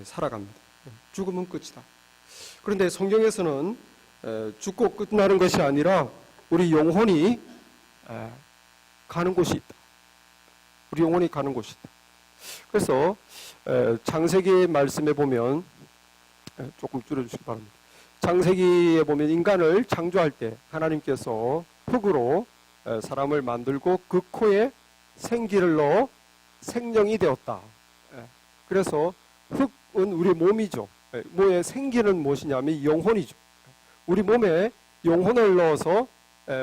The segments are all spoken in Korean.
살아갑니다. 죽으면 끝이다. 그런데 성경에서는 죽고 끝나는 것이 아니라 우리 영혼이 가는 곳이 있다. 우리 영혼이 가는 곳이 있다. 그래서 창세기 말씀에 보면 조금 줄여주시기 바랍니다. 창세기에 보면 인간을 창조할 때 하나님께서 흙으로 사람을 만들고 그 코에 생기를 넣어 생명이 되었다. 그래서 흙은 우리 몸이죠. 몸의 생기는 무엇이냐면 영혼이죠. 우리 몸에 영혼을 넣어서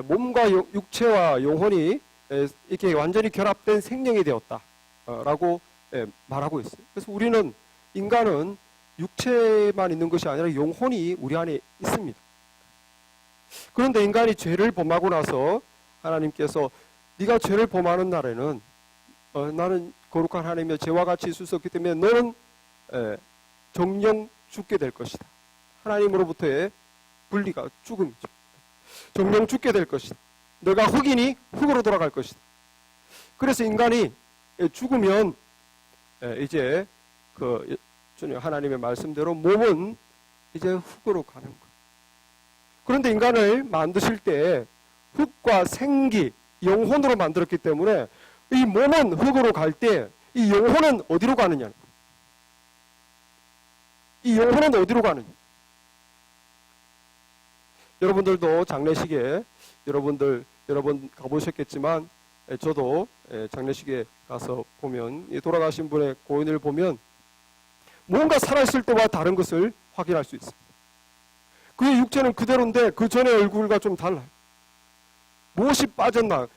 몸과 육체와 영혼이 이렇게 완전히 결합된 생명이 되었다 라고 말하고 있어요. 그래서 우리는, 인간은 육체만 있는 것이 아니라 영혼이 우리 안에 있습니다. 그런데 인간이 죄를 범하고 나서 하나님께서 네가 죄를 범하는 날에는 나는 거룩한 하나님의 죄와 같이 있을 수 없기 때문에 너는 정령 죽게 될 것이다. 하나님으로부터의 분리가 죽음이죠. 정령 죽게 될 것이다. 너가 흙이니 흙으로 돌아갈 것이다. 그래서 인간이 죽으면 이제 그 하나님의 말씀대로 몸은 이제 흙으로 가는 거예요. 그런데 인간을 만드실 때 흙과 생기, 영혼으로 만들었기 때문에 이 몸은 흙으로 갈 때 이 영혼은 어디로 가느냐? 이 영혼은 어디로 가느냐? 여러분들도 장례식에 여러 번 가보셨겠지만 저도 장례식에 가서 보면 돌아가신 분의 고인을 보면 뭔가 살아있을 때와 다른 것을 확인할 수 있습니다. 그의 육체는 그대로인데 그 전의 얼굴과 좀 달라요. 무엇이 빠졌나?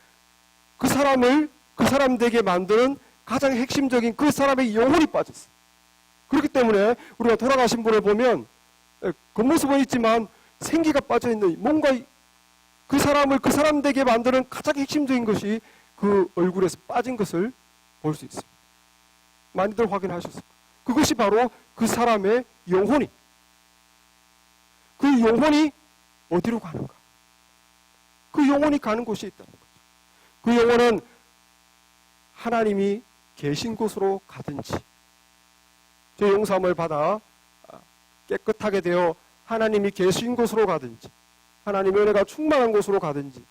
그 사람 되게 만드는 가장 핵심적인 그 사람의 영혼이 빠졌어요. 그렇기 때문에 우리가 돌아가신 분을 보면 겉모습은 있지만 생기가 빠져있는, 뭔가 그 사람을 그 사람 되게 만드는 가장 핵심적인 것이 그 얼굴에서 빠진 것을 볼 수 있습니다. 많이들 확인하셨어요. 그것이 바로 그 사람의 영혼이, 그 영혼이 어디로 가는가? 그 영혼이 가는 곳이 있다는 거죠. 그 영혼은 하나님이 계신 곳으로 가든지, 저 용서함을 받아 깨끗하게 되어 하나님이 계신 곳으로 가든지, 하나님의 은혜가 충만한 곳으로 가든지,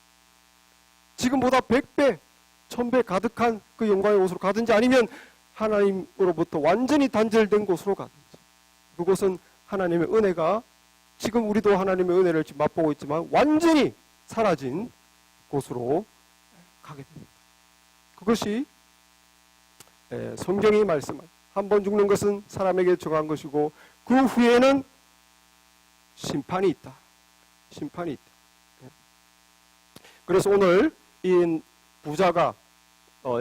지금보다 100배, 1000배 가득한 그 영광의 곳으로 가든지, 아니면 하나님으로부터 완전히 단절된 곳으로 가든지, 그곳은 하나님의 은혜가, 지금 우리도 하나님의 은혜를 지금 맛보고 있지만 완전히 사라진 곳으로 가게 됩니다. 그것이 성경이 말씀한, 한 번 죽는 것은 사람에게 정한 것이고 그 후에는 심판이 있다. 심판이 있다. 그래서 오늘 이 부자가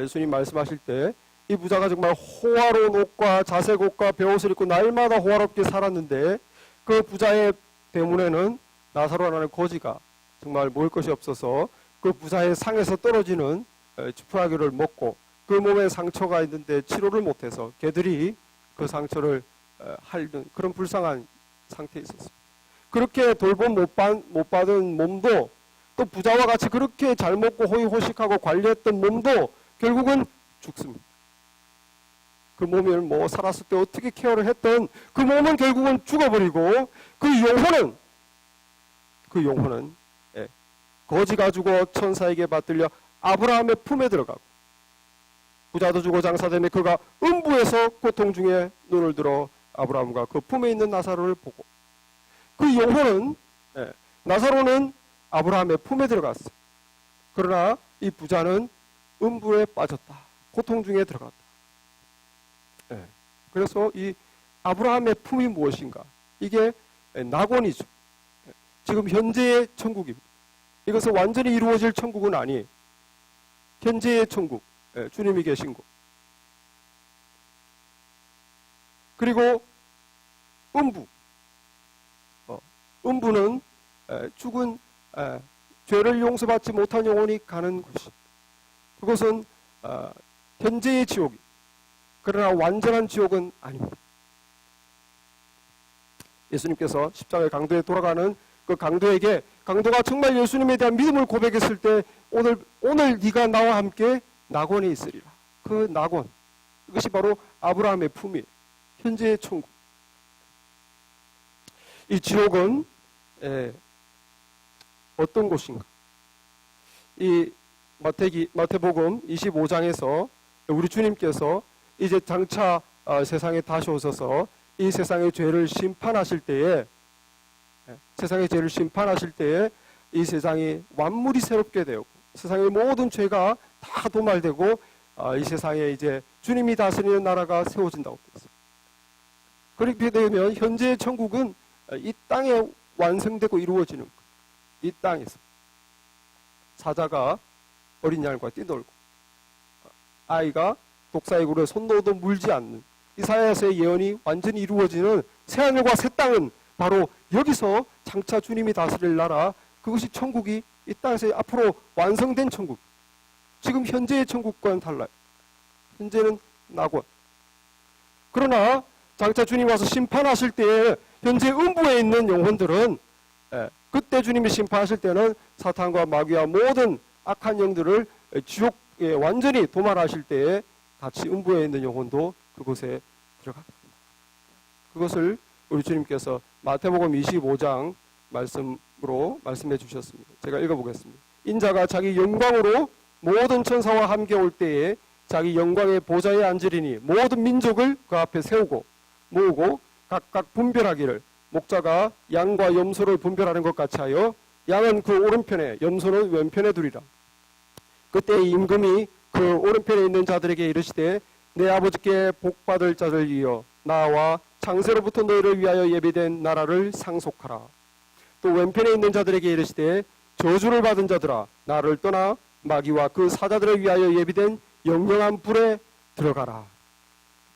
예수님 말씀하실 때 이 부자가 정말 호화로운 옷과 자색 옷과 베옷을 입고 날마다 호화롭게 살았는데 그 부자의 대문에는 나사로라는 거지가 정말 먹을 것이 없어서 그 부자의 상에서 떨어지는 지푸라기를 먹고 그 몸에 상처가 있는데 치료를 못해서 개들이 그 상처를 핥는 그런 불쌍한 상태에 있었습니다. 그렇게 돌봄 못 받은 몸도, 또 부자와 같이 그렇게 잘 먹고 호의호식하고 관리했던 몸도 결국은 죽습니다. 그 몸을 살았을 때 어떻게 케어를 했던 그 몸은 결국은 죽어버리고 그 영혼은 거지가 죽어 천사에게 받들려 아브라함의 품에 들어가고, 부자도 죽어 장사되며 그가 음부에서 고통 중에 눈을 들어 아브라함과 그 품에 있는 나사로를 보고, 그 영혼은, 나사로는 아브라함의 품에 들어갔어요. 그러나 이 부자는 음부에 빠졌다. 고통 중에 들어갔다. 그래서 이 아브라함의 품이 무엇인가? 이게 낙원이죠. 지금 현재의 천국입니다. 이것은 완전히 이루어질 천국은 아니에요. 현재의 천국, 주님이 계신 곳. 그리고 음부. 음부는 죽은 죄를 용서받지 못한 영혼이 가는 곳이. 그것은 현재의 지옥이. 그러나 완전한 지옥은 아닙니다. 예수님께서 십자가의 강도에 돌아가는 그 강도에게, 강도가 정말 예수님에 대한 믿음을 고백했을 때 오늘 네가 나와 함께 낙원에 있으리라. 그 낙원, 이것이 바로 아브라함의 품이에요. 현재의 천국. 이 지옥은 어떤 곳인가? 이 마태복음 25장에서 우리 주님께서 이제 장차 세상에 다시 오셔서 이 세상의 죄를 심판하실 때에 이 세상이 완물이 새롭게 되고 세상의 모든 죄가 다 도말되고 이 세상에 이제 주님이 다스리는 나라가 세워진다고 했습니다. 그렇게 되면 현재의 천국은 이 땅에 완성되고 이루어지는 거예요. 이 땅에서 사자가 어린 양과 뛰놀고 아이가 독사의 굴에 손 넣어도 물지 않는 이사야서의 예언이 완전히 이루어지는 새하늘과 새 땅은 바로 여기서 장차 주님이 다스릴 나라, 그것이 천국이 이 땅에서 앞으로 완성된 천국. 지금 현재의 천국과는 달라요. 현재는 낙원. 그러나 장차 주님 와서 심판하실 때에 현재 음부에 있는 영혼들은 그때 주님이 심판하실 때는 사탄과 마귀와 모든 악한 영들을 지옥에 완전히 도말하실 때에 같이 음부에 있는 영혼도 그곳에 들어갑니다. 그것을 우리 주님께서 마태복음 25장 말씀으로 말씀해 주셨습니다. 제가 읽어보겠습니다. 인자가 자기 영광으로 모든 천사와 함께 올 때에 자기 영광의 보좌에 앉으리니 모든 민족을 그 앞에 세우고 모으고 각각 분별하기를 목자가 양과 염소를 분별하는 것 같이 하여 양은 그 오른편에 염소는 왼편에 두리라. 그때 임금이 그 오른편에 있는 자들에게 이르시되 내 아버지께 복받을 자를 이어 나와 창세로부터 너희를 위하여 예비된 나라를 상속하라. 또 왼편에 있는 자들에게 이르시되 저주를 받은 자들아 나를 떠나 마귀와 그 사자들을 위하여 예비된 영영한 불에 들어가라.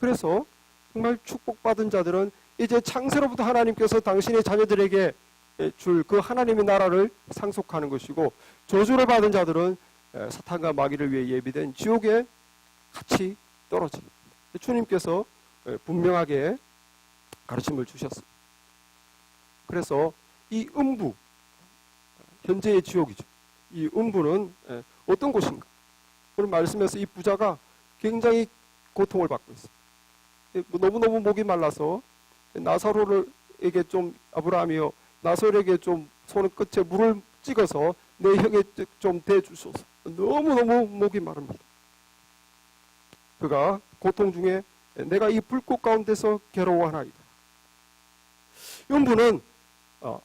그래서 정말 축복받은 자들은 이제 창세로부터 하나님께서 당신의 자녀들에게 줄 그 하나님의 나라를 상속하는 것이고, 저주를 받은 자들은 사탄과 마귀를 위해 예비된 지옥에 같이 떨어집니다. 주님께서 분명하게 가르침을 주셨습니다. 그래서 이 음부, 현재의 지옥이죠. 이 음부는 어떤 곳인가? 오늘 말씀에서 이 부자가 굉장히 고통을 받고 있습니다. 너무너무 목이 말라서 나사로에게 좀, 아브라함이요, 나사로에게 좀 손 끝에 물을 찍어서 내 혀에 좀 대주소서. 너무너무 목이 마릅니다. 그가 고통 중에 내가 이 불꽃 가운데서 괴로워하나이다. 음부는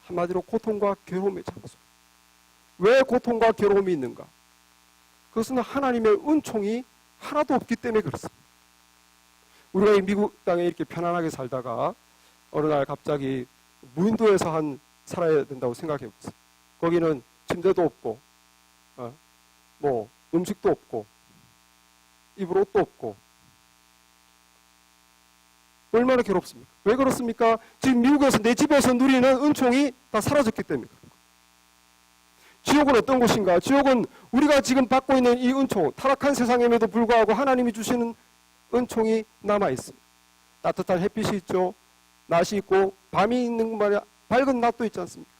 한마디로 고통과 괴로움의 장소. 왜 고통과 괴로움이 있는가? 그것은 하나님의 은총이 하나도 없기 때문에 그렇습니다. 우리가 이 미국 땅에 이렇게 편안하게 살다가 어느 날 갑자기 무인도에서 살아야 된다고 생각해 보세요. 거기는 침대도 없고, 뭐 음식도 없고, 입을 옷도 없고, 얼마나 괴롭습니까? 왜 그렇습니까? 지금 미국에서 내 집에서 누리는 은총이 다 사라졌기 때문에. 지옥은 어떤 곳인가? 지옥은 우리가 지금 받고 있는 이 은총, 타락한 세상임에도 불구하고 하나님이 주시는 은총이 남아있습니다. 따뜻한 햇빛이 있죠. 낮이 있고 밤이 있는 말이야. 밝은 낮도 있지 않습니까?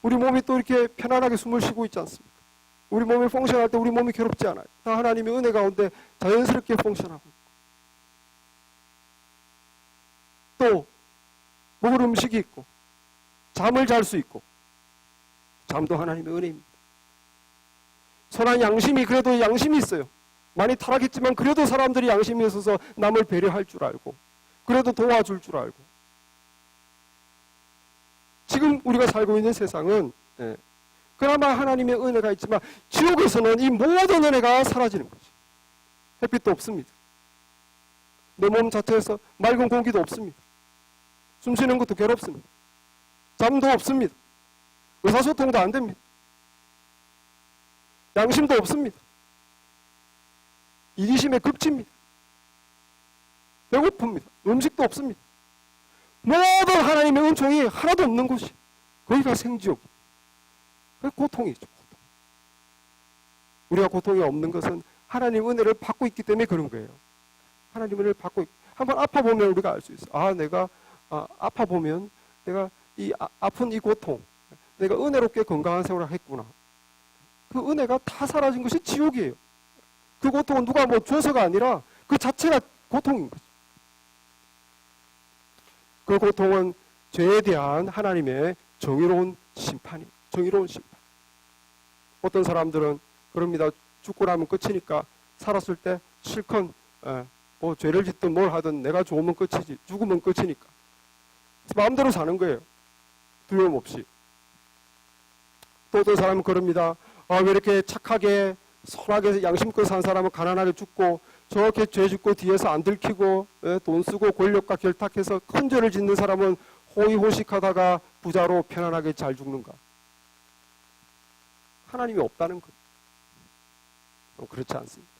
우리 몸이 또 이렇게 편안하게 숨을 쉬고 있지 않습니까? 우리 몸이 펑션할 때 우리 몸이 괴롭지 않아요. 다 하나님의 은혜 가운데 자연스럽게 펑션하고 있고. 또 먹을 음식이 있고 잠을 잘 수 있고, 잠도 하나님의 은혜입니다. 선한 양심이, 그래도 양심이 있어요. 많이 타락했지만 그래도 사람들이 양심이 있어서 남을 배려할 줄 알고, 그래도 도와줄 줄 알고. 지금 우리가 살고 있는 세상은 그나마 하나님의 은혜가 있지만 지옥에서는 이 모든 은혜가 사라지는 거죠. 햇빛도 없습니다. 내 몸 자체에서 맑은 공기도 없습니다. 숨 쉬는 것도 괴롭습니다. 잠도 없습니다. 의사소통도 안 됩니다. 양심도 없습니다. 이기심에 급칩니다. 배고픕니다. 음식도 없습니다. 모든 하나님의 은총이 하나도 없는 곳이, 거기가 생지옥. 고통이죠. 고통. 우리가 고통이 없는 것은 하나님 은혜를 받고 있기 때문에 그런 거예요. 하나님 은혜를 받고 한번 아파보면 우리가 알 수 있어요. 내가 아파보면 내가 이 아픈 이 고통, 내가 은혜롭게 건강한 생활을 했구나. 그 은혜가 다 사라진 것이 지옥이에요. 그 고통은 누가 뭐 줘서가 아니라 그 자체가 고통인 거죠. 그 고통은 죄에 대한 하나님의 정의로운 심판이, 정의로운 심판. 어떤 사람들은 그럽니다. 죽고 나면 끝이니까 살았을 때 실컷 뭐 죄를 짓든 뭘 하든 내가 좋으면 끝이지, 죽으면 끝이니까 마음대로 사는 거예요. 두려움 없이. 또 어떤 사람은 그럽니다. 왜 이렇게 착하게 선하게 양심껏 산 사람은 가난하게 죽고 저렇게 죄 짓고 뒤에서 안 들키고 돈 쓰고 권력과 결탁해서 큰 죄를 짓는 사람은 호의호식하다가 부자로 편안하게 잘 죽는가? 하나님이 없다는 거예요. 그렇지 않습니다.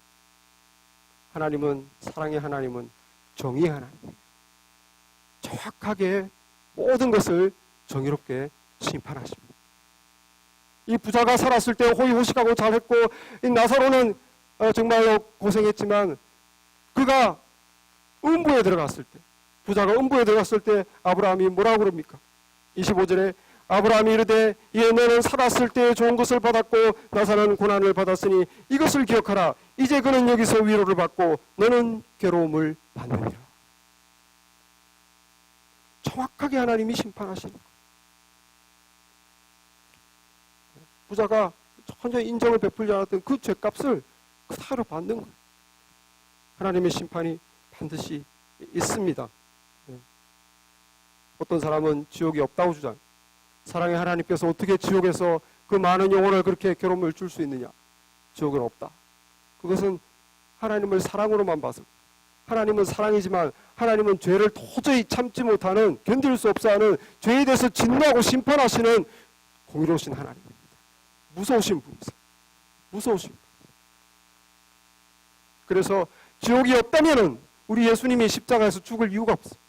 하나님은, 사랑의 하나님은 정의의 하나님이에요. 정확하게 모든 것을 정의롭게 심판하십니다. 이 부자가 살았을 때 호의호식하고 잘했고, 이 나사로는 정말로 고생했지만 그가 음부에 들어갔을 때, 부자가 음부에 들어갔을 때 아브라함이 뭐라고 그럽니까? 25절에 아브라함이 이르되 이에 너는 살았을 때 좋은 것을 받았고 나사로는 고난을 받았으니 이것을 기억하라. 이제 그는 여기서 위로를 받고 너는 괴로움을 받느니라. 정확하게 하나님이 심판하시는 거예요. 부자가 전혀 인정을 베풀지 않았던 그 죄값을 그대로 받는 거예요. 하나님의 심판이 반드시 있습니다. 어떤 사람은 지옥이 없다고 주장해요. 사랑의 하나님께서 어떻게 지옥에서 그 많은 영혼을 그렇게 괴로움을 줄 수 있느냐? 지옥은 없다. 그것은 하나님을 사랑으로만 봐서. 하나님은 사랑이지만 하나님은 죄를 도저히 참지 못하는, 견딜 수 없어 하는, 죄에 대해서 진노하고 심판하시는 공의로우신 하나님입니다. 무서우신 분이세요. 무서우신 분. 그래서 지옥이 없다면은 우리 예수님이 십자가에서 죽을 이유가 없어요.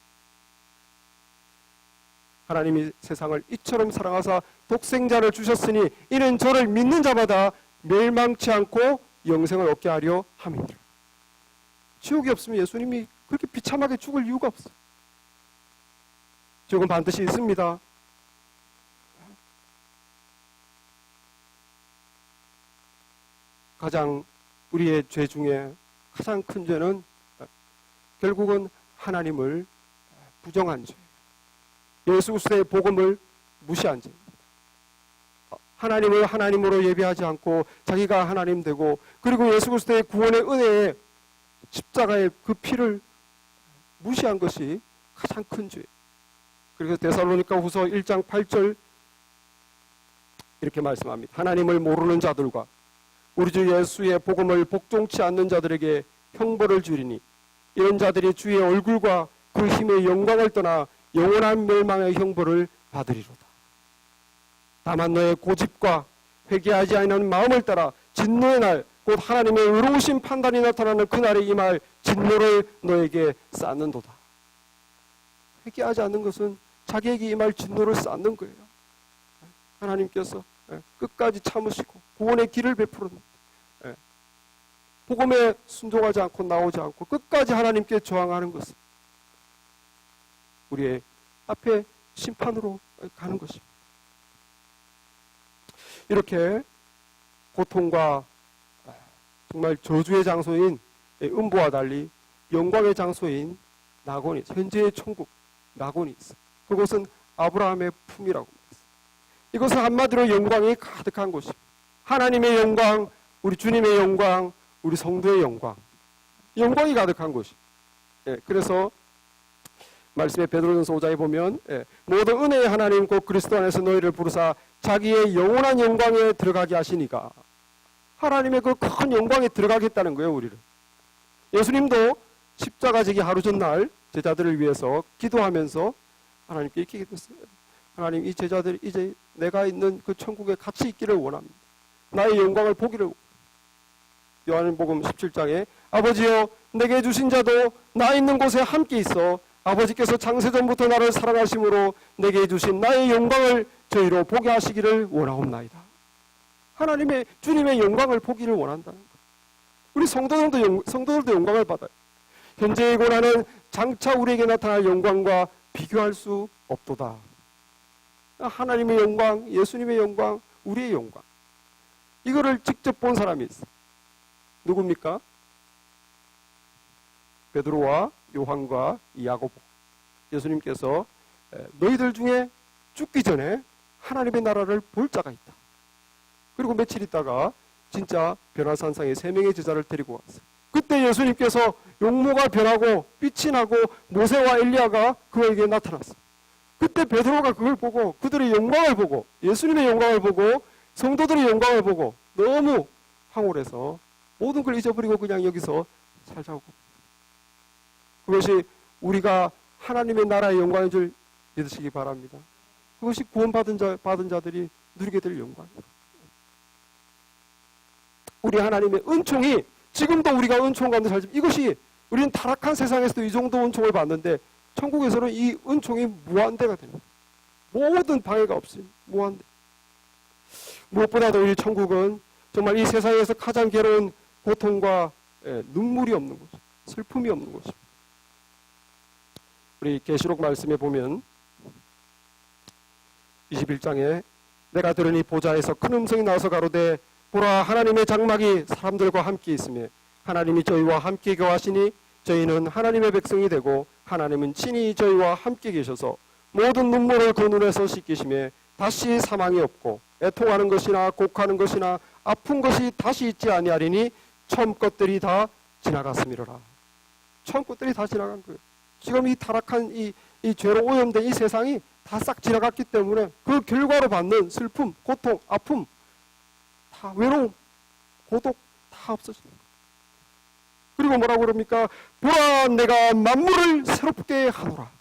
하나님이 세상을 이처럼 사랑하사 독생자를 주셨으니 이는 저를 믿는 자마다 멸망치 않고 영생을 얻게 하려 함이니라. 지옥이 없으면 예수님이 그렇게 비참하게 죽을 이유가 없어요. 지옥은 반드시 있습니다. 가장 우리의 죄 중에 가장 큰 죄는 결국은 하나님을 부정한 죄, 예수 그리스도의 복음을 무시한 죄입니다. 하나님을 하나님으로 예배하지 않고 자기가 하나님 되고, 그리고 예수 그리스도의 구원의 은혜에 십자가의 그 피를 무시한 것이 가장 큰 죄. 그래서 데살로니가 후서 1장 8절 이렇게 말씀합니다. 하나님을 모르는 자들과 우리 주 예수의 복음을 복종치 않는 자들에게 형벌을 주리니 이런 자들이 주의 얼굴과 그 힘의 영광을 떠나 영원한 멸망의 형벌을 받으리로다. 다만 너의 고집과 회개하지 않는 마음을 따라 진노의 날, 곧 하나님의 의로우신 판단이 나타나는 그날에 임할 진노를 너에게 쌓는도다. 회개하지 않는 것은 자기에게 임할 진노를 쌓는 거예요. 하나님께서 끝까지 참으시고 구원의 길을 베풀었는데 복음에 순종하지 않고 나오지 않고 끝까지 하나님께 저항하는 것은 우리의 앞에 심판으로 가는 것입니다. 이렇게 고통과 정말 저주의 장소인 음부와 달리 영광의 장소인 낙원이, 현재의 천국 낙원이 있어요. 그것은 아브라함의 품이라고 합니다. 이것은 한마디로 영광이 가득한 곳입니다. 하나님의 영광, 우리 주님의 영광, 우리 성도의 영광, 영광이 가득한 곳이. 그래서 말씀에 베드로전서 5장에 보면 모든 은혜의 하나님 곧 그리스도 안에서 너희를 부르사 자기의 영원한 영광에 들어가게 하시니가. 하나님의 그 큰 영광에 들어가겠다는 거예요, 우리를. 예수님도 십자가 지기 하루 전날 제자들을 위해서 기도하면서 하나님께 이렇게 기도했어요. 하나님, 이 제자들이 이제 내가 있는 그 천국에 같이 있기를 원합니다. 나의 영광을 보기를. 요한복음 17장에 아버지여 내게 주신 자도 나 있는 곳에 함께 있어 아버지께서 창세전부터 나를 사랑하심으로 내게 주신 나의 영광을 저희로 보게 하시기를 원하옵나이다. 하나님의, 주님의 영광을 보기를 원한다는 거예요. 우리 성도들도 영광을 받아요. 현재의 고난은 장차 우리에게 나타날 영광과 비교할 수 없도다. 하나님의 영광, 예수님의 영광, 우리의 영광. 이거를 직접 본 사람이 있어요. 누굽니까? 베드로와 요한과 야고보. 예수님께서 너희들 중에 죽기 전에 하나님의 나라를 볼 자가 있다. 그리고 며칠 있다가 진짜 변화산상에 3명의 제자를 데리고 왔어요. 그때 예수님께서 용모가 변하고 빛이 나고 모세와 엘리야가 그에게 나타났어요. 그때 베드로가 그걸 보고 그들의 영광을 보고 예수님의 영광을 보고 성도들의 영광을 보고 너무 황홀해서 모든 걸 잊어버리고 그냥 여기서 살자고. 그것이 우리가 하나님의 나라의 영광인 줄 믿으시기 바랍니다. 그것이 구원받은 자들이 누리게 될 영광입니다. 우리 하나님의 은총이 지금도 우리가 은총 가운데 살지만 이것이 우리는 타락한 세상에서도 이 정도 은총을 받는데 천국에서는 이 은총이 무한대가 됩니다. 모든 방해가 없습니다. 무한대. 무엇보다도 우리 천국은 정말 이 세상에서 가장 괴로운 고통과 눈물이 없는 곳, 슬픔이 없는 곳입니다. 우리 계시록 말씀에 보면 21장에 내가 들으니 보좌에서 큰 음성이 나와서 가로되 보라 하나님의 장막이 사람들과 함께 있으며 하나님이 저희와 함께 거하시니 저희는 하나님의 백성이 되고 하나님은 친히 저희와 함께 계셔서 모든 눈물을 그 눈에서 씻기시며 다시 사망이 없고 애통하는 것이나 곡하는 것이나 아픈 것이 다시 있지 아니하리니 처음 것들이 다 지나갔음이로라. 처음 것들이 다 지나간 거예요. 지금 이 타락한 이 죄로 오염된 이 세상이 다 싹 지나갔기 때문에 그 결과로 받는 슬픔, 고통, 아픔, 다 외로움, 고독 다 없어집니다. 그리고 뭐라고 그럽니까? 보라 내가 만물을 새롭게 하노라.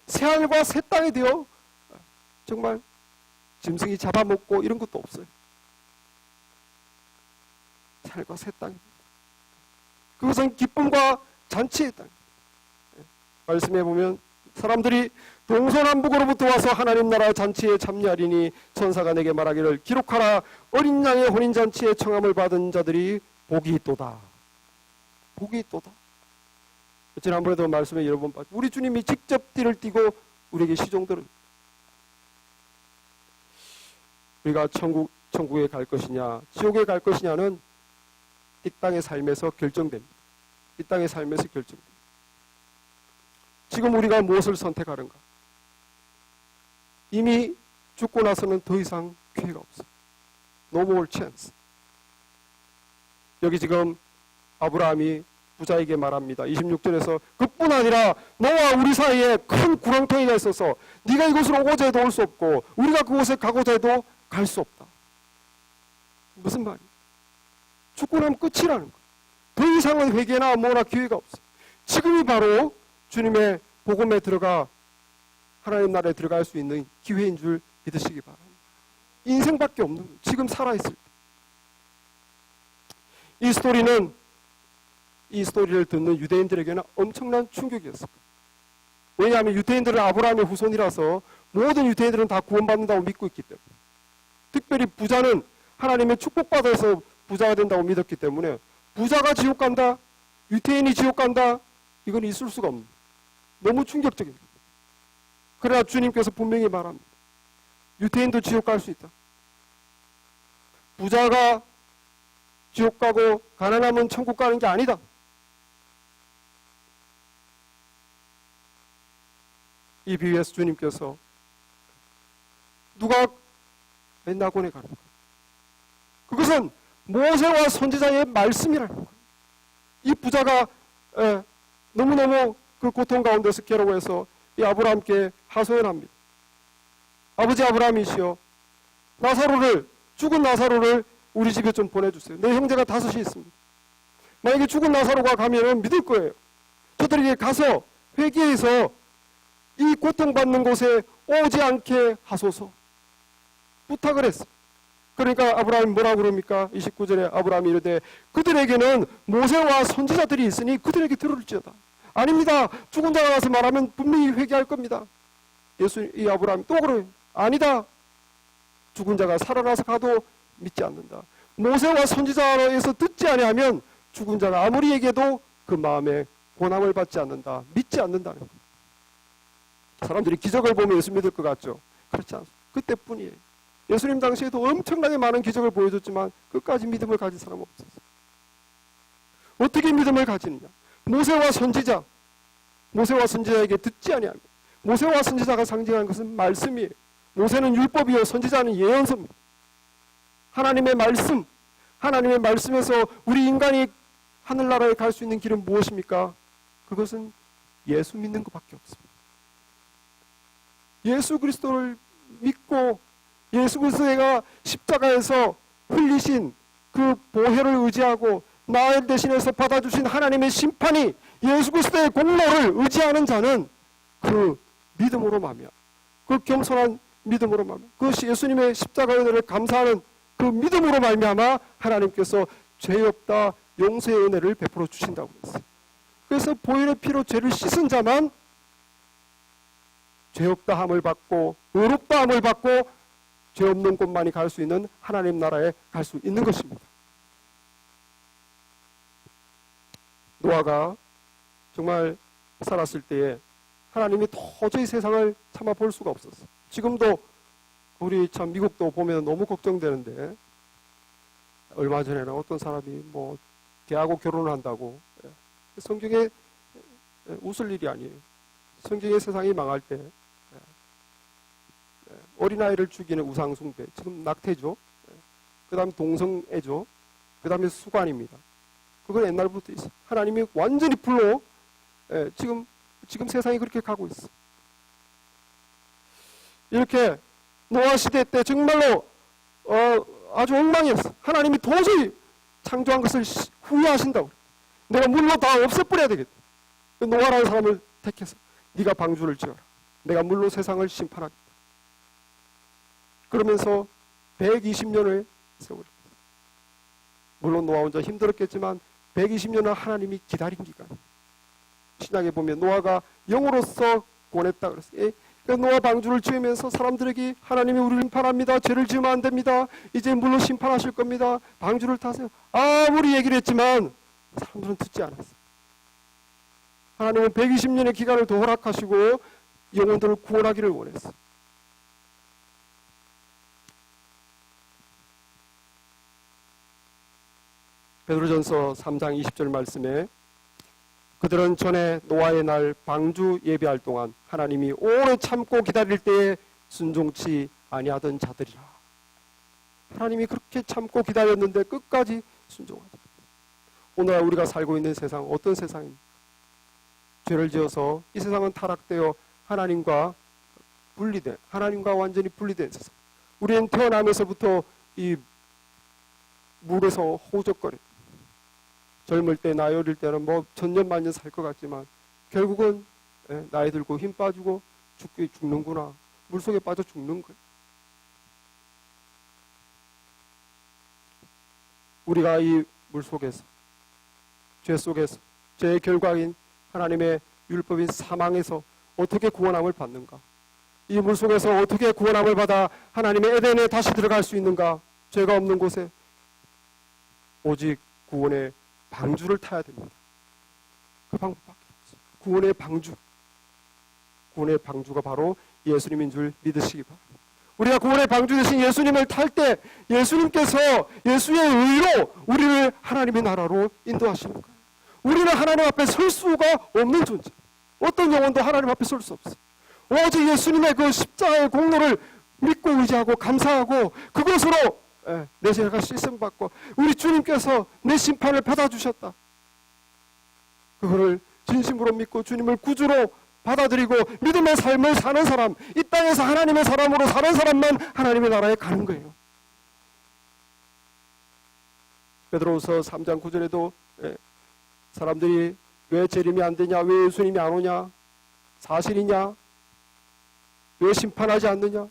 새하늘과 새 땅이 되어 정말 짐승이 잡아먹고 이런 것도 없어요. 새하늘과 새 땅입니다. 그것은 기쁨과 잔치의 땅. 말씀해 보면 사람들이 동서남북으로부터 와서 하나님 나라 잔치에 참여하리니 천사가 내게 말하기를 기록하라 어린 양의 혼인잔치에 청함을 받은 자들이 복이 있도다. 복이 있도다. 지난번에도 말씀에 여러 번 봤죠. 우리 주님이 직접 띠를 띠고 우리에게 시종들을 우리가 천국에 갈 것이냐 지옥에 갈 것이냐는 이 땅의 삶에서 결정됩니다. 이 땅의 삶에서 결정됩니다. 지금 우리가 무엇을 선택하는가? 이미 죽고 나서는 더 이상 기회가 없어요. No more chance. 여기 지금 아브라함이 부자에게 말합니다. 26절에서 그뿐 아니라 너와 우리 사이에 큰 구렁텅이가 있어서 네가 이곳으로 오고자 해도 올 수 없고 우리가 그곳에 가고자 해도 갈 수 없다. 무슨 말이에요? 죽고 나면 끝이라는 거예요. 더 이상은 회개나 뭐나 기회가 없어요. 지금이 바로 주님의 복음에 들어가 하나님 나라에 들어갈 수 있는 기회인 줄 믿으시기 바랍니다. 인생밖에 없는 거예요. 지금 살아있을 때. 이 스토리를 듣는 유대인들에게는 엄청난 충격이었을 거예요. 왜냐하면 유대인들은 아브라함의 후손이라서 모든 유대인들은 다 구원받는다고 믿고 있기 때문에 특별히 부자는 하나님의 축복받아서 부자가 된다고 믿었기 때문에 부자가 지옥 간다, 유대인이 지옥 간다 이건 있을 수가 없는 너무 충격적입니다. 그러나 주님께서 분명히 말합니다. 유대인도 지옥 갈 수 있다. 부자가 지옥 가고 가난하면 천국 가는 게 아니다. 이 비유에서 주님께서 누가 낙원에 가는가? 그것은 모세와 선지자의 말씀이라는 거예요. 이 부자가 너무너무 그 고통 가운데서 괴로워해서 이 아브라함께 하소연합니다. 아버지 아브라함이시여 죽은 나사로를 우리 집에 좀 보내주세요. 내 형제가 5이 있습니다. 만약에 죽은 나사로가 가면은 믿을 거예요. 저들에게 가서 회개해서 이 고통받는 곳에 오지 않게 하소서 부탁을 했어요. 그러니까 아브라함이 뭐라고 그럽니까? 29절에 아브라함이 이르되 그들에게는 모세와 선지자들이 있으니 그들에게 들을지어다. 아닙니다. 죽은 자가 가서 말하면 분명히 회개할 겁니다. 이 아브라함이 또 그래요. 아니다. 죽은 자가 살아나서 가도 믿지 않는다. 모세와 선지자에서 듣지 아니하면 죽은 자가 아무리 얘기해도 그 마음에 고난을 받지 않는다. 믿지 않는다는 거예요. 사람들이 기적을 보면 예수 믿을 것 같죠? 그렇지 않습니다. 그때뿐이에요. 예수님 당시에도 엄청나게 많은 기적을 보여줬지만 끝까지 믿음을 가진 사람은 없었어요. 어떻게 믿음을 가지느냐? 모세와 선지자, 모세와 선지자에게 듣지 아니하며, 모세와 선지자가 상징하는 것은 말씀이에요. 모세는 율법이요 선지자는 예언서입니다. 하나님의 말씀, 하나님의 말씀에서 우리 인간이 하늘나라에 갈 수 있는 길은 무엇입니까? 그것은 예수 믿는 것밖에 없습니다. 예수 그리스도를 믿고 예수 그리스도가 십자가에서 흘리신 그 보혈을 의지하고 나를 대신해서 받아주신 하나님의 심판이 예수 그리스도의 공로를 의지하는 자는 그 믿음으로 말미암아, 그 겸손한 믿음으로 말미암아, 그 예수님의 십자가의 은혜를 감사하는 그 믿음으로 말미암아 하나님께서 죄 없다 용서의 은혜를 베풀어 주신다고 했어요. 그래서 보혈의 피로 죄를 씻은 자만 죄 없다 함을 받고 의롭다 함을 받고 죄 없는 곳만이 갈 수 있는 하나님 나라에 갈 수 있는 것입니다. 노아가 정말 살았을 때에 하나님이 도저히 세상을 참아 볼 수가 없었어요. 지금도 우리 참 미국도 보면 너무 걱정되는데, 얼마 전에는 어떤 사람이 뭐 걔하고 결혼을 한다고, 성경에 웃을 일이 아니에요. 성경의 세상이 망할 때 어린아이를 죽이는 우상숭배, 지금 낙태죠. 그 다음에 동성애죠. 그 다음에 수관입니다. 그건 옛날부터 있어요. 하나님이 완전히 불로 지금 세상이 그렇게 가고 있어. 이렇게 노아 시대 때 정말로 아주 엉망이었어. 하나님이 도저히 창조한 것을 후회하신다고. 내가 물로 다 없애버려야 되겠다. 노아라는 사람을 택해서 네가 방주를 지어라. 내가 물로 세상을 심판하겠다. 그러면서 120년을 세월을, 물론 노아 혼자 힘들었겠지만 120년은 하나님이 기다린 기간. 신약에 보면 노아가 영으로서 권했다 그랬어요. 노아 방주를 지으면서 사람들에게 하나님이 우리를 심판합니다. 죄를 지으면 안 됩니다. 이제 물로 심판하실 겁니다. 방주를 타세요. 아무리 얘기를 했지만 사람들은 듣지 않았어요. 하나님은 120년의 기간을 더 허락하시고 영혼들을 구원하기를 원했어요. 베드로전서 3장 20절 말씀에 그들은 전에 노아의 날 방주 예배할 동안 하나님이 오래 참고 기다릴 때에 순종치 아니하던 자들이라. 하나님이 그렇게 참고 기다렸는데 끝까지 순종하지. 오늘 우리가 살고 있는 세상 어떤 세상입니까? 죄를 지어서 이 세상은 타락되어 하나님과 분리된, 하나님과 완전히 분리된 세상. 우리는 태어나면서부터 이 물에서 호적거려. 젊을 때, 나이 어릴 때는 뭐 천년만년 살 것 같지만 결국은 나이 들고 힘 빠지고 죽는구나. 물속에 빠져 죽는 거예요. 우리가 이 물속에서, 죄 속에서, 죄의 결과인 하나님의 율법인 사망에서 어떻게 구원함을 받는가? 이 물속에서 어떻게 구원함을 받아 하나님의 에덴에 다시 들어갈 수 있는가? 죄가 없는 곳에 오직 구원의 방주를 타야 됩니다. 그 방법밖에 없어요. 구원의 방주. 구원의 방주가 바로 예수님인 줄 믿으시기 바랍니다. 우리가 구원의 방주 되신 예수님을 탈 때 예수님께서 예수의 의로 우리를 하나님의 나라로 인도하시는 거예요. 우리는 하나님 앞에 설 수가 없는 존재. 어떤 영혼도 하나님 앞에 설 수 없어요. 오직 예수님의 그 십자가의 공로를 믿고 의지하고 감사하고 그것으로 내 죄가 씻음받고 우리 주님께서 내 심판을 받아주셨다. 그거를 진심으로 믿고 주님을 구주로 받아들이고 믿음의 삶을 사는 사람, 이 땅에서 하나님의 사람으로 사는 사람만 하나님의 나라에 가는 거예요. 베드로후서 3장 9절에도 사람들이 왜 재림이 안 되냐, 왜 예수님이 안 오냐, 사실이냐, 왜 심판하지 않느냐.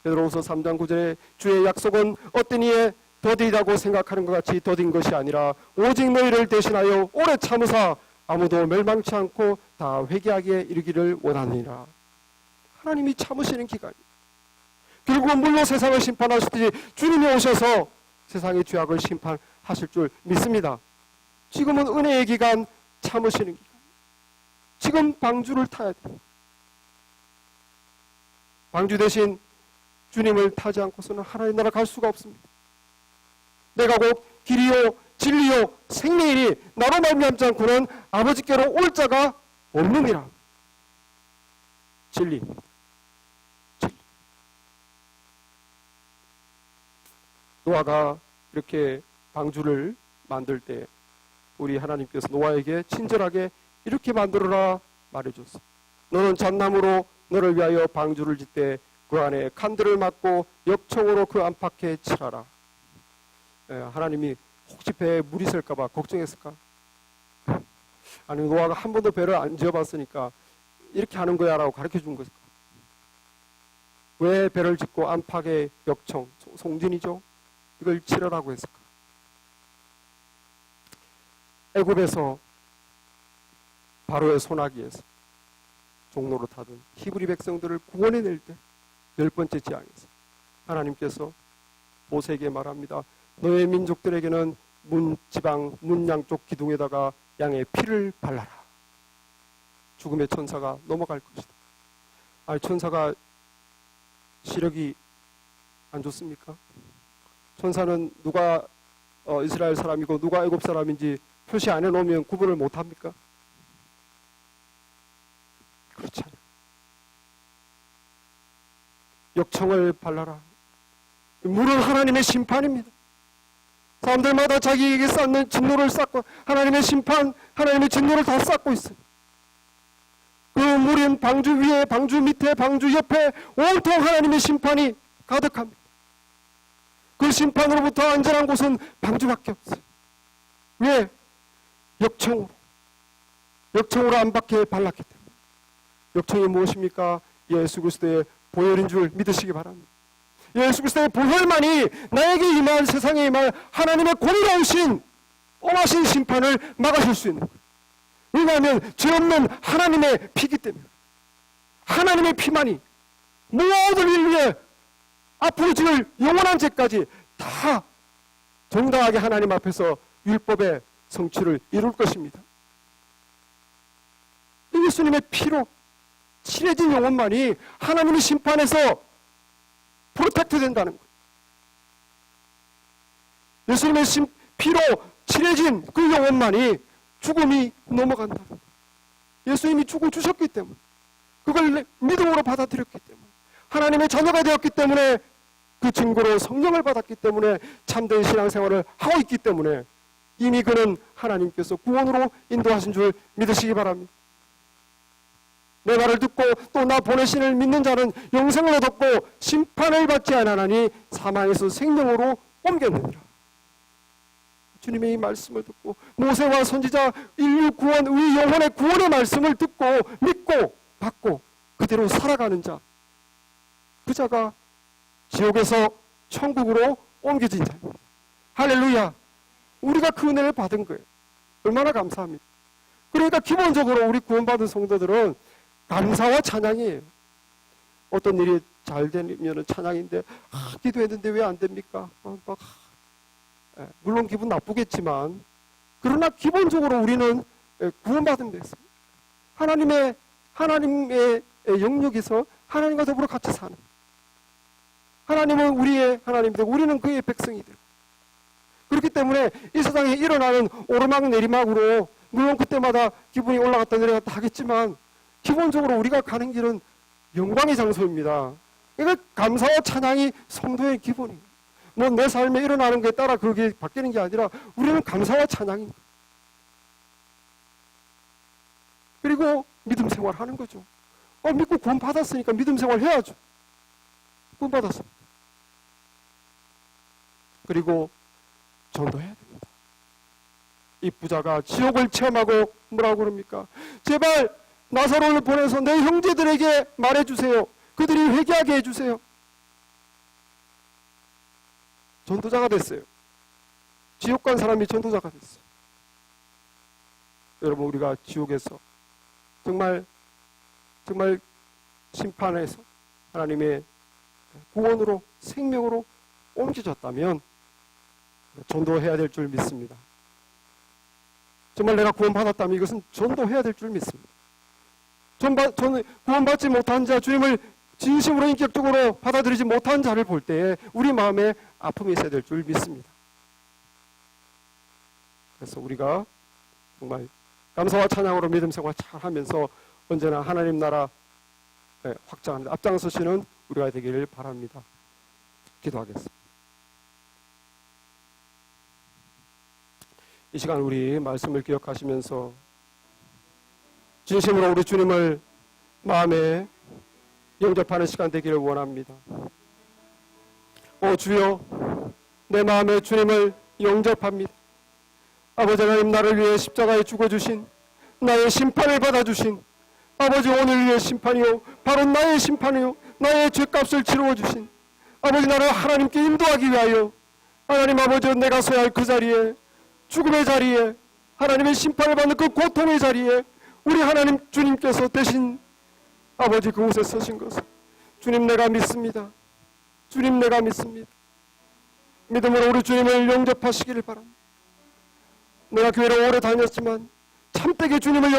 베드로후서 3장 9절에 주의 약속은 어떤 이에 더디다고 생각하는 것 같이 더딘 것이 아니라 오직 너희를 대신하여 오래 참으사 아무도 멸망치 않고 다 회개하기에 이르기를 원하느니라. 하나님이 참으시는 기간이 결국은 물로 세상을 심판하시듯이 주님이 오셔서 세상의 죄악을 심판하실 줄 믿습니다. 지금은 은혜의 기간, 참으시는 기간. 지금 방주를 타야 됩니다. 방주 대신 주님을 타지 않고서는 하나님 나라 갈 수가 없습니다. 내가 곧 길이요 진리요 생명이니 나로 말미암지 않고는 아버지께로 올 자가 원룸이라 진리입니다. 진리. 노아가 이렇게 방주를 만들 때 우리 하나님께서 노아에게 친절하게 이렇게 만들어라 말해줬어. 너는 잣나무로 너를 위하여 방주를 짓되 그 안에 칸들을 막고 역청으로 그 안팎에 칠하라. 하나님이 혹시 배에 물이 있을까봐 걱정했을까? 아니 노아가 한 번도 배를 안 지어봤으니까 이렇게 하는 거야 라고 가르쳐 준 것일까? 왜 배를 짓고 안팎에 역청, 송진이죠? 이걸 칠하라고 했을까? 애굽에서 바로의 소나기에서 종로로 타던 히브리 백성들을 구원해낼 때 10번째 재앙에서 하나님께서 모세에게 말합니다. 너의 민족들에게는 지방 문 양쪽 기둥에다가 양의 피를 발라라. 죽음의 천사가 넘어갈 것이다. 아니 천사가 시력이 안 좋습니까? 천사는 누가 이스라엘 사람이고 누가 애굽 사람인지 표시 안 해놓으면 구분을 못합니까? 그렇지 않아요. 역청을 발라라. 물은 하나님의 심판입니다. 사람들마다 자기에게 쌓는 진노를 쌓고 하나님의 심판, 하나님의 진노를 다 쌓고 있어요. 그 물은 방주 위에, 방주 밑에, 방주 옆에 온통 하나님의 심판이 가득합니다. 그 심판으로부터 안전한 곳은 방주밖에 없어요. 왜? 역청으로 안팎에 발랐기 때문에. 역청이 무엇입니까? 예수 그리스도의 보혈인 줄 믿으시기 바랍니다. 예수 그리스도의 보혈만이 나에게 임할, 세상에 임할 하나님의 공의로우신 엄하신 심판을 막으실 수 있는 거예요. 왜냐하면 죄 없는 하나님의 피기 때문에. 하나님의 피만이 모든 인류의 앞으로 지을 영원한 죄까지 다 정당하게 하나님 앞에서 율법의 성취를 이룰 것입니다. 예수님의 피로 칠해진 영혼만이 하나님의 심판에서 프로텍트 된다는 거예요. 예수님의 피로 칠해진 그 영혼만이 죽음이 넘어간다는 거예요. 예수님이 죽어 주셨기 때문에, 그걸 믿음으로 받아들였기 때문에, 하나님의 자녀가 되었기 때문에, 그 증거로 성령을 받았기 때문에 참된 신앙생활을 하고 있기 때문에 이미 그는 하나님께서 구원으로 인도하신 줄 믿으시기 바랍니다. 내 말을 듣고 또 나 보내신 이를 믿는 자는 영생을 얻었고 심판을 받지 아니하나니 사망에서 생명으로 옮겼느니라. 주님의 이 말씀을 듣고 모세와 선지자 인류 구원, 우리 영혼의 구원의 말씀을 듣고 믿고 받고 그대로 살아가는 자, 그 자가 지옥에서 천국으로 옮겨진 자입니다. 할렐루야. 우리가 그 은혜를 받은 거예요. 얼마나 감사합니다. 그러니까 기본적으로 우리 구원받은 성도들은 감사와 찬양이에요. 어떤 일이 잘 되면 찬양인데 기도했는데 왜 안 됩니까? 물론 기분 나쁘겠지만 그러나 기본적으로 우리는 구원받은 데서 하나님의 영역에서 하나님과 더불어 같이 사는, 하나님은 우리의 하나님이고 우리는 그의 백성이들. 그렇기 때문에 이 세상에 일어나는 오르막 내리막으로 물론 그때마다 기분이 올라갔다 내려갔다 하겠지만 기본적으로 우리가 가는 길은 영광의 장소입니다. 그러니까 감사와 찬양이 성도의 기본이에요. 뭐 내 삶에 일어나는 것에 따라 그렇게 바뀌는 게 아니라 우리는 감사와 찬양입니다. 그리고 믿음 생활하는 거죠. 믿고 구원 받았으니까 믿음 생활 해야죠. 구원 받았습니다. 그리고 전도해야 됩니다. 이 부자가 지옥을 체험하고 뭐라고 그럽니까? 제발 나사로를 보내서 내 형제들에게 말해주세요. 그들이 회개하게 해주세요. 전도자가 됐어요. 지옥 간 사람이 전도자가 됐어요. 여러분, 우리가 지옥에서 정말 심판에서 하나님의 구원으로 생명으로 옮겨졌다면 전도해야 될 줄 믿습니다. 정말 내가 구원받았다면 이것은 전도해야 될 줄 믿습니다. 저는 구원받지 못한 자, 주님을 진심으로 인격적으로 받아들이지 못한 자를 볼 때에 우리 마음에 아픔이 있어야 될 줄 믿습니다. 그래서 우리가 정말 감사와 찬양으로 믿음 생활 잘 하면서 언제나 하나님 나라 확장합니다. 앞장서시는 우리가 되기를 바랍니다. 기도하겠습니다. 이 시간 우리 말씀을 기억하시면서 진심으로 우리 주님을 마음에 영접하는 시간 되기를 원합니다. 오 주여, 내 마음에 주님을 영접합니다. 아버지 하나님, 나를 위해 십자가에 죽어주신, 나의 심판을 받아주신 아버지, 오늘 위해 심판이요, 바로 나의 심판이요, 나의 죄값을 치루어주신 아버지, 나를 하나님께 인도하기 위하여 하나님 아버지, 내가 서야 할 그 자리에, 죽음의 자리에, 하나님의 심판을 받는 그 고통의 자리에 우리 하나님 주님께서 대신 아버지 그곳에 서신 것을 주님 내가 믿습니다. 주님 내가 믿습니다. 믿음으로 우리 주님을 영접하시기를 바랍니다. 내가 교회를 오래 다녔지만 참되게 주님을